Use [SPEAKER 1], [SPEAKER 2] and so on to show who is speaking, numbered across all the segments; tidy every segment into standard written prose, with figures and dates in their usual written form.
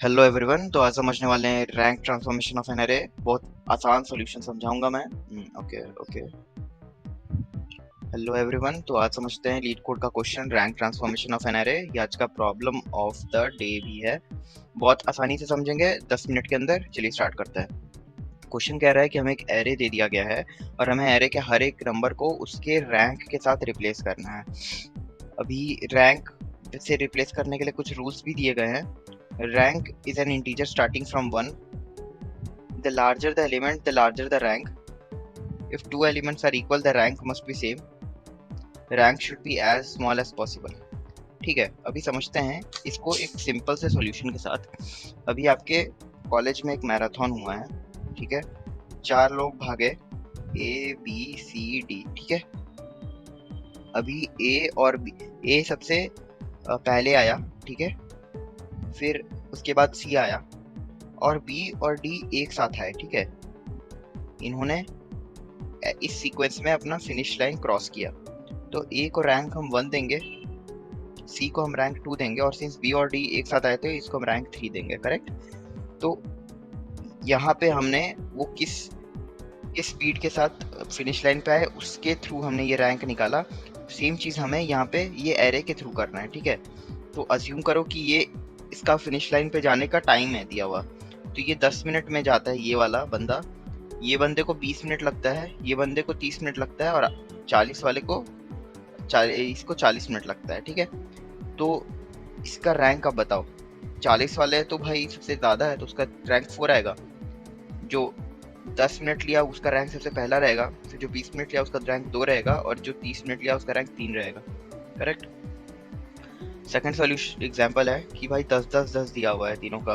[SPEAKER 1] Hello everyone. तो आज समझने वाले हैं rank transformation of an array. बहुत आसान सॉल्यूशन समझाऊंगा मैं। Okay okay. हेलो एवरीवन, तो आज समझते हैं लीड कोड का question, rank transformation of an array. ये आज का प्रॉब्लम ऑफ द डे भी है। बहुत आसानी से समझेंगे 10 मिनट के अंदर। चलिए स्टार्ट करते हैं। क्वेश्चन कह रहा है कि हमें एक एरे दे दिया गया है और हमें एरे के हर एक नंबर को उसके रैंक के साथ रिप्लेस करना है। अभी रैंक से रिप्लेस करने के लिए कुछ रूल्स भी दिए गए हैं। Rank is an integer starting from 1. The larger the element, the larger the rank. If two elements are equal, the rank must be same. Rank should be as small as possible. ठीक है, अभी समझते हैं इसको एक simple से solution के साथ। अभी आपके कॉलेज में एक मैराथन हुआ है, ठीक है। 4 लोग भागे, ए बी सी डी, ठीक है। अभी ए और बी, ए सबसे पहले आया, ठीक है। फिर उसके बाद सी आया और बी और डी एक साथ आए, ठीक है। इन्होंने इस सीक्वेंस में अपना फिनिश लाइन क्रॉस किया। तो ए को रैंक हम 1 देंगे, सी को हम रैंक 2 देंगे, और सिंस बी और डी एक साथ आए थे इसको हम रैंक 3 देंगे, करेक्ट। तो यहाँ पे हमने वो किस स्पीड के साथ फिनिश लाइन पे आए उसके थ्रू हमने ये रैंक निकाला। सेम चीज हमें यहाँ पे ये एरे के थ्रू करना है, ठीक है। तो अज्यूम करो कि ये इसका फिनिश लाइन पे जाने का टाइम है दिया हुआ। तो ये 10 मिनट में जाता है ये वाला बंदा, ये बंदे को 20 मिनट लगता है, ये बंदे को 30 मिनट लगता है, और 40 वाले को इसको 40 मिनट लगता है, ठीक है। तो इसका रैंक अब बताओ। 40 वाले तो भाई सबसे ज्यादा है तो उसका रैंक 4 आएगा। जो 10 मिनट लिया उसका रैंक सबसे पहला रहेगा, फिर जो 20 मिनट लिया उसका रैंक 2 रहेगा, और जो 30 मिनट लिया उसका रैंक 3 रहेगा, करेक्ट। सेकंड सॉल्यूशन एग्जांपल है कि भाई 10 10 10 दिया हुआ है तीनों का,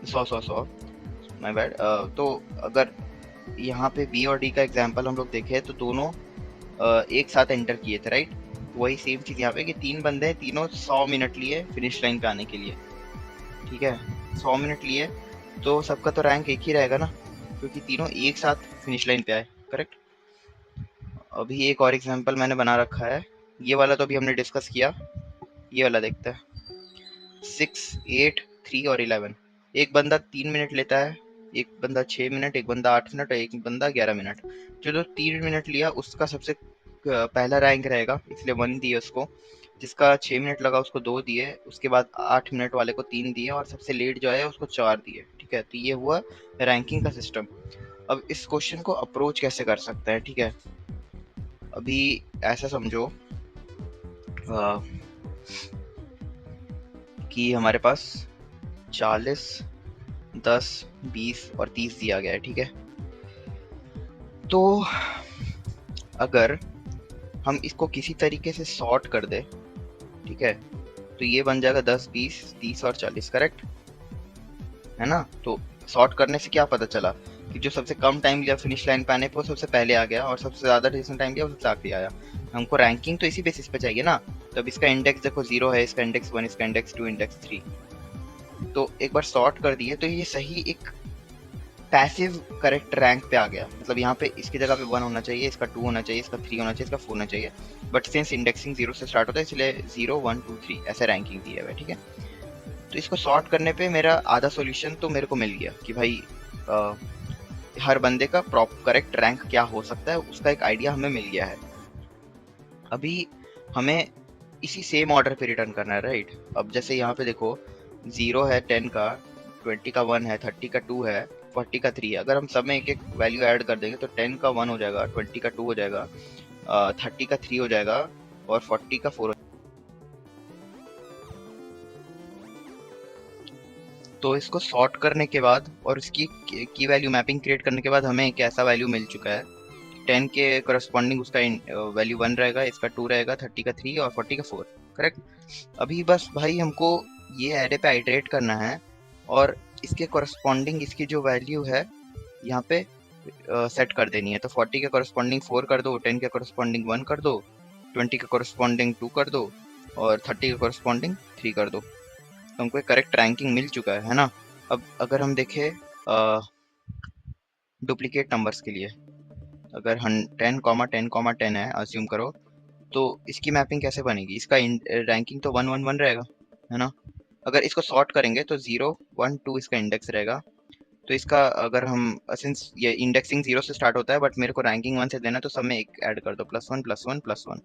[SPEAKER 1] 100 100 100, माय बैड। तो अगर यहाँ पे बी और डी का एग्जांपल हम लोग देखें तो दोनों एक साथ एंटर किए थे, राइट। वही सेम चीज यहाँ पे कि 3 बंदे हैं, तीनों 100 मिनट लिए फिनिश लाइन पे आने के लिए, ठीक है। 100 मिनट लिए तो सबका तो रैंक एक ही रहेगा ना, क्योंकि तीनों एक साथ फिनिश लाइन पे आए, करेक्ट। अभी एक और एग्जांपल मैंने बना रखा है, ये वाला तो अभी हमने डिस्कस किया, ये वाला देखते हैं। 6 8 3 और 11। एक बंदा 3 मिनट लेता है, एक बंदा 6 मिनट, एक बंदा 8 मिनट और एक बंदा 11 मिनट। जो 3 मिनट लिया उसका सबसे पहला रैंक रहेगा, इसलिए 1 दिए उसको। जिसका 6 मिनट लगा उसको 2 दिए, उसके बाद 8 मिनट वाले को 3 दिए, और सबसे लेट जो है उसको 4 दिए, ठीक है। तो ये हुआ रैंकिंग का सिस्टम। अब इस क्वेश्चन को अप्रोच कैसे कर सकते हैं, ठीक है। अभी ऐसा समझो कि हमारे पास 40 10 20 और 30 दिया गया है, ठीक है। तो अगर हम इसको किसी तरीके से सॉर्ट कर दे, ठीक है, तो ये बन जाएगा 10 20 30 और 40, करेक्ट है ना। तो सॉर्ट करने से क्या पता चला कि जो सबसे कम टाइम लिया फिनिश लाइन पे आने पे वो सबसे पहले आ गया, और सबसे ज्यादा जिसने टाइम लिया वो सबसे आखिरी आया। हमको रैंकिंग तो इसी बेसिस पे चाहिए ना। तो अब इसका इंडेक्स देखो 0 है, इसका इंडेक्स 1, इसका इंडेक्स 2, इंडेक्स 3। तो एक बार सॉर्ट कर दिए तो ये सही एक पैसिव करेक्ट रैंक पे आ गया। मतलब यहाँ पे इसकी जगह पे 1 होना चाहिए, इसका 2 होना चाहिए, इसका 3 होना चाहिए, इसका 4 होना चाहिए। बट सिंस इंडेक्सिंग 0 से स्टार्ट होता है इसलिए 0 1 2 3 ऐसे रैंकिंग दी है, ठीक है। तो इसको सॉर्ट करने पे मेरा आधा सॉल्यूशन तो मेरे को मिल गया कि भाई हर बंदे का प्रॉपर करेक्ट रैंक क्या हो सकता है, उसका एक आइडिया हमें मिल गया है। अभी हमें इसी सेम ऑर्डर पे रिटर्न करना है, राइट। अब जैसे यहाँ पे देखो 0 है 10 का, 20 का 1 है, 30 का 2 है, 40 का 3 है। अगर हम सब में एक एक वैल्यू ऐड कर देंगे तो 10 का 1 हो जाएगा, 20 का 2 हो जाएगा, 30 का 3 हो जाएगा, और 40 का 4 हो जाएगा। तो इसको सॉर्ट करने के बाद और इसकी की वैल्यू मैपिंग क्रिएट करने के बाद हमें एक ऐसा वैल्यू मिल चुका है। 10 के करस्पॉन्डिंग उसका वैल्यू 1 रहेगा, इसका 2 रहेगा, 30 का 3 और 40 का 4, करेक्ट। अभी बस भाई हमको ये एरे पे आइटरेट करना है, और इसके करस्पॉन्डिंग इसकी जो वैल्यू है यहाँ पे सेट कर देनी है। तो 40 के करस्पॉन्डिंग 4 कर दो, 10 के करस्पॉन्डिंग 1 कर दो, 20 के करस्पॉन्डिंग 2 कर दो, और 30 के करस्पॉन्डिंग 3 कर दो। तो हमको एक करेक्ट रैंकिंग मिल चुका है ना। अब अगर हम देखें डुप्लीकेट नंबर्स के लिए, अगर 10 10 10 है अज्यूम करो, तो इसकी मैपिंग कैसे बनेगी। इसका रैंकिंग तो 1 1 1 रहेगा, है ना। अगर इसको सॉर्ट करेंगे तो 0 1 2 इसका इंडेक्स रहेगा। तो इसका अगर हम सिंस ये इंडेक्सिंग 0 से स्टार्ट होता है बट मेरे को रैंकिंग 1 से देना है, तो सब में एक ऐड कर दो, +1 +1 +1,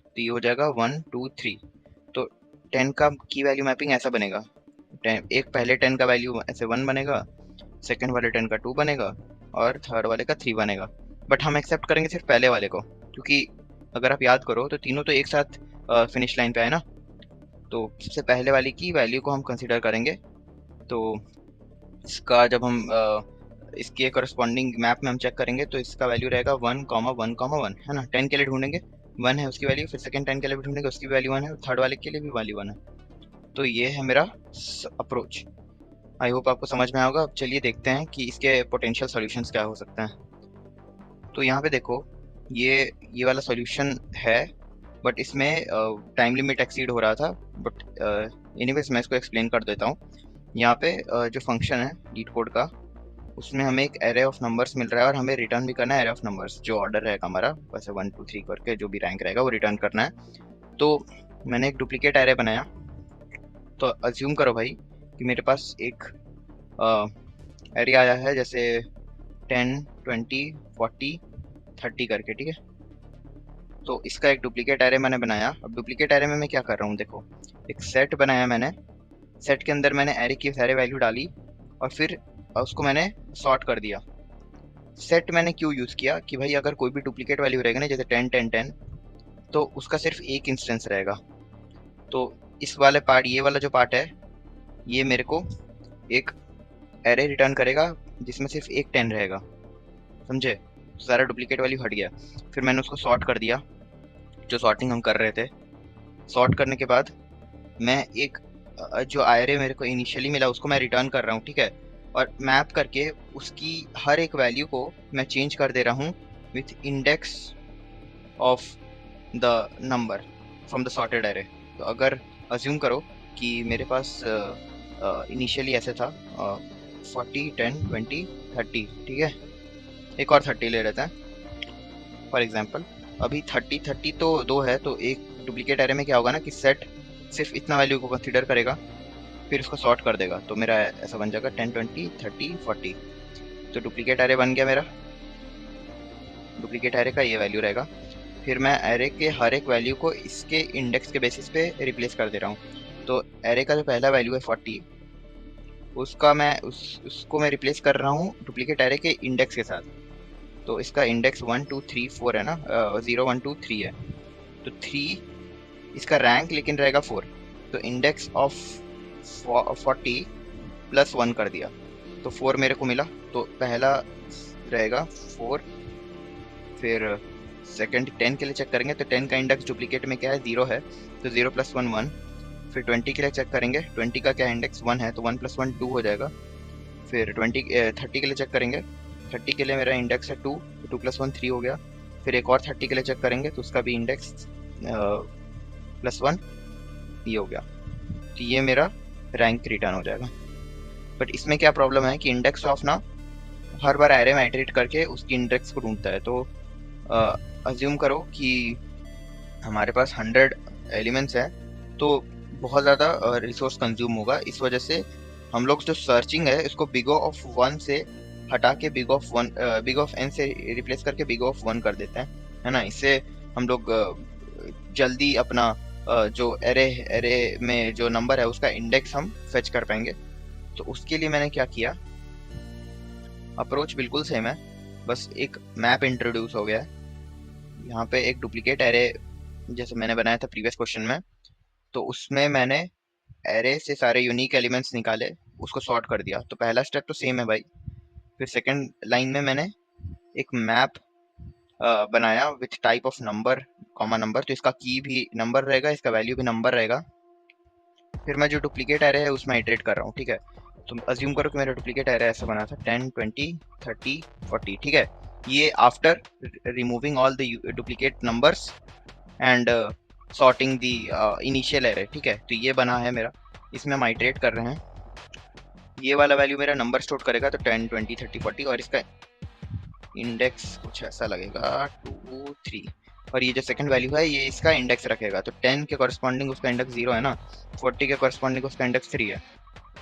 [SPEAKER 1] तो ये हो जाएगा 1 2 3। तो 10 का की वैल्यू मैपिंग ऐसा बनेगा, 10 एक पहले 10 का वैल्यू ऐसे 1 बनेगा, सेकंड वाले 10 का 2 बनेगा और थर्ड वाले का 3 बनेगा। बट हम एक्सेप्ट करेंगे सिर्फ पहले वाले को, क्योंकि अगर आप याद करो तो तीनों तो एक साथ फिनिश लाइन पे आए ना, तो सबसे पहले वाली की वैल्यू को हम कंसिडर करेंगे। तो इसका जब हम इसके करस्पॉन्डिंग मैप में हम चेक करेंगे तो इसका वैल्यू रहेगा 1,1,1 है ना। 10 के लिए ढूंढेंगे 1 है उसकी वैल्यू, फिर सेकंड 10 के लिए भी ढूंढेंगे उसकी वैल्यू 1 है, और थर्ड वाले के लिए भी वैल्यू 1 है। तो ये है मेरा अप्रोच। आई होप आपको समझ में आएगा। अब चलिए देखते हैं कि इसके पोटेंशियल सॉल्यूशंस क्या हो सकते हैं। तो यहाँ पे देखो ये वाला सॉल्यूशन है, बट इसमें टाइम लिमिट एक्सीड हो रहा था, बट एनीवेज मैं इसको एक्सप्लेन कर देता हूँ। यहाँ पे जो फंक्शन है लीड कोड का, उसमें हमें एक एरे ऑफ नंबर्स मिल रहा है और हमें रिटर्न भी करना है एरे ऑफ नंबर्स, जो ऑर्डर रहेगा हमारा वैसे 1 2 3 करके जो भी रैंक रहेगा वो रिटर्न करना है। तो मैंने एक डुप्लीकेट एरे बनाया। तो अज्यूम करो भाई कि मेरे पास एक एरे आया है जैसे 10 20 40 30 करके, ठीक है। तो इसका एक डुप्लीकेट एरे मैंने बनाया। अब डुप्लीकेट एरे में मैं क्या कर रहा हूँ, देखो एक सेट बनाया मैंने, सेट के अंदर मैंने एरे की सारे वैल्यू डाली और फिर उसको मैंने सॉर्ट कर दिया। सेट मैंने क्यों यूज किया कि भाई अगर कोई भी डुप्लीकेट वैल्यू रहेगा ना, जैसे 10 10 10, तो उसका सिर्फ एक इंस्टेंस रहेगा। तो इस वाले पार्ट, ये वाला जो पार्ट है, ये मेरे को एक एरे रिटर्न करेगा जिसमें सिर्फ एक 10 रहेगा, समझे। तो सारा डुप्लीकेट वैल्यू हट गया। फिर मैंने उसको सॉर्ट कर दिया, जो सॉर्टिंग हम कर रहे थे। सॉर्ट करने के बाद मैं एक जो एरे मेरे को इनिशियली मिला उसको मैं रिटर्न कर रहा हूँ, ठीक है। और मैप करके उसकी हर एक वैल्यू को मैं चेंज कर दे रहा हूँ with index of the number from the sorted array. तो अगर अज्यूम करो कि मेरे पास इनिशियली ऐसे था 40 10 20 30, ठीक है। एक और 30 ले लेते हैं फॉर एग्जांपल। अभी 30 30 तो दो है, तो एक डुप्लीकेट एरे में क्या होगा ना कि सेट सिर्फ इतना वैल्यू को कंसीडर करेगा, फिर उसको सॉर्ट कर देगा। तो मेरा ऐसा बन जाएगा 10 20 30 40। तो डुप्लीकेट एरे बन गया मेरा। डुप्लीकेट एरे का ये वैल्यू रहेगा। फिर मैं एरे के हर एक वैल्यू को इसके इंडेक्स के बेसिस पे रिप्लेस कर दे रहा हूँ। तो एरे का जो पहला वैल्यू है 40, उसका मैं उसको मैं रिप्लेस कर रहा हूँ डुप्लीकेट एरे के इंडेक्स के साथ। तो इसका इंडेक्स 1 2 3 4 है ना, 0 1 2 3 है। तो 3 इसका रैंक लेकिन रहेगा 4। तो इंडेक्स ऑफ 40 +1 कर दिया, तो 4 मेरे को मिला। तो पहला रहेगा 4, फिर सेकंड 10 के लिए चेक करेंगे तो 10 का इंडेक्स डुप्लीकेट में क्या है, 0 है, तो 0 + 1 1। फिर 20 के लिए चेक करेंगे, 20 का क्या इंडेक्स 1 है, तो 1 + 1 2 हो जाएगा। फिर 30 के लिए चेक करेंगे, 30 के लिए मेरा इंडेक्स है 2, तो 2 + 1 3 हो गया। फिर एक और 30 के लिए चेक करेंगे तो उसका भी इंडेक्स +1 ये हो गया। तो ये मेरा रैंक रिटर्न हो जाएगा। बट इसमें क्या प्रॉब्लम है कि इंडेक्स ऑफ ना हर बार एरे में आइटरेट करके उसकी इंडेक्स को ढूंढता है। तो अज्यूम करो कि हमारे पास 100 एलिमेंट्स हैं, तो बहुत ज़्यादा रिसोर्स कंज्यूम होगा। इस वजह से हम लोग जो सर्चिंग है इसको बिग ऑफ 1 से हटा के बिग ऑफ n से रिप्लेस करके बिग ऑफ 1 कर देते हैं, है ना। इससे हम लोग जल्दी अपना जो एरे में जो नंबर है उसका इंडेक्स हम फेच कर पाएंगे। तो उसके लिए मैंने क्या किया, अप्रोच बिल्कुल सेम है, बस एक मैप इंट्रोड्यूस हो गया है। यहाँ पे एक डुप्लीकेट एरे जैसे मैंने बनाया था प्रीवियस क्वेश्चन में, तो उसमें मैंने एरे से सारे यूनिक एलिमेंट्स निकाले, उसको सॉर्ट कर दिया। तो पहला स्टेप तो सेम है भाई। फिर सेकंड लाइन में मैंने एक मैप बनाया with type of number comma number, तो इसका की भी नंबर रहेगा, इसका वैल्यू भी नंबर रहेगा। फिर मैं जो डुप्लीकेट एरे है उसमें इटरेट कर रहा हूँ, ठीक है। तो अज्यूम करो कि मेरा डुप्लीकेट एरे ऐसा बना था 10 20 30 40, ठीक है। ये after removing all the duplicate numbers and sorting the initial array, ठीक है। तो ये बना है मेरा, इसमें हम इटरेट कर रहे हैं। ये वाला वैल्यू मेरा नंबर स्टोर करेगा, तो 10 20 30 40, और इसका इंडेक्स कुछ ऐसा लगेगा 2 3। और ये जो सेकंड वैल्यू है ये इसका इंडेक्स रखेगा। तो 10 के कॉरस्पॉन्डिंग उसका इंडेक्स 0 है ना, 40 के कॉरस्पॉन्डिंग उसका इंडेक्स 3 है।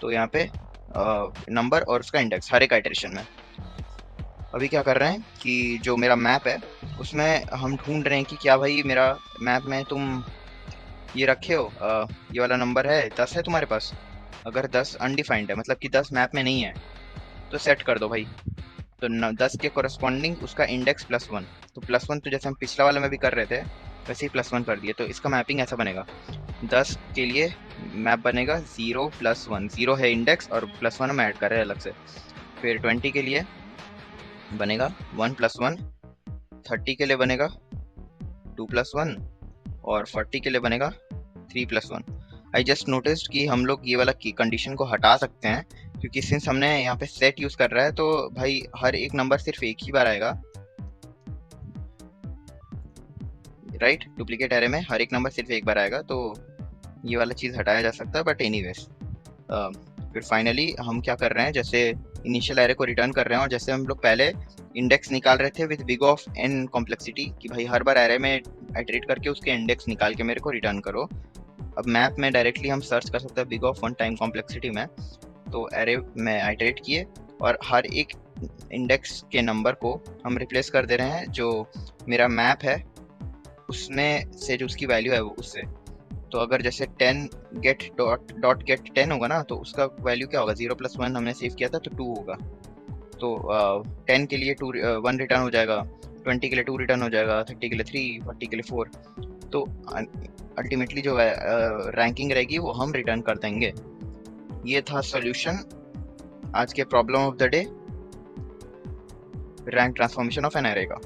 [SPEAKER 1] तो यहाँ पे नंबर और उसका इंडेक्स हर एक आइटरेशन में। अभी क्या कर रहे हैं कि जो मेरा मैप है उसमें हम ढूंढ रहे हैं कि क्या भाई मेरा मैप में तुम ये रखे हो, ये वाला नंबर है 10 है तुम्हारे पास। अगर 10 अनडिफाइंड है मतलब कि 10 मैप में नहीं है तो सेट कर दो भाई। तो 10 के कोरस्पॉन्डिंग उसका इंडेक्स +1। तो +1 तो जैसे हम पिछला वाला में भी कर रहे थे वैसे ही +1 कर दिए। तो इसका मैपिंग ऐसा बनेगा, 10 के लिए मैप बनेगा 0 + 1, 0 है इंडेक्स और +1 हम ऐड कर रहे हैं अलग से। फिर 20 के लिए बनेगा 1 + 1, 30 के लिए बनेगा 2 + 1 और 40 के लिए बनेगा 3 + 1। आई जस्ट नोटिस्ड कि हम लोग ये वाला की कंडीशन को हटा सकते हैं, क्योंकि सिंस हमने यहाँ पे सेट यूज कर रहा है तो भाई हर एक नंबर सिर्फ एक ही बार आएगा, राइट। डुप्लीकेट एरे में हर एक नंबर सिर्फ एक बार आएगा, तो ये वाला चीज हटाया जा सकता है। बट एनीवेज फिर फाइनली हम क्या कर रहे हैं, जैसे इनिशियल एरे को रिटर्न कर रहे हैं और जैसे हम लोग पहले इंडेक्स निकाल रहे थे with big of n complexity कि भाई हर बार एरे में आइटरेट करके उसके इंडेक्स निकाल के मेरे को रिटर्न करो। अब मैप में डायरेक्टली हम सर्च कर सकते हैं बिग ऑफ 1 टाइम कॉम्प्लेक्सिटी में। तो एरे में आइटरेट किए और हर एक इंडेक्स के नंबर को हम रिप्लेस कर दे रहे हैं जो मेरा मैप है उसमें से, जो उसकी वैल्यू है वो उससे। तो अगर जैसे 10 गेट डॉट गेट 10 होगा ना तो उसका वैल्यू क्या होगा, 0 + 1 हमने सेव किया था तो 2 होगा। तो 10 के लिए 1 रिटर्न हो जाएगा, 20 के लिए 2 रिटर्न हो जाएगा, 30 के लिए 3, 40 के लिए 4। तो अल्टीमेटली जो रैंकिंग रहेगी वो हम रिटर्न कर देंगे। ये था सॉल्यूशन आज के problem of the day, rank transformation of an array का।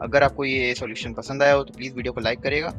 [SPEAKER 1] अगर आपको ये सॉल्यूशन पसंद आया हो तो प्लीज़ वीडियो को लाइक करिएगा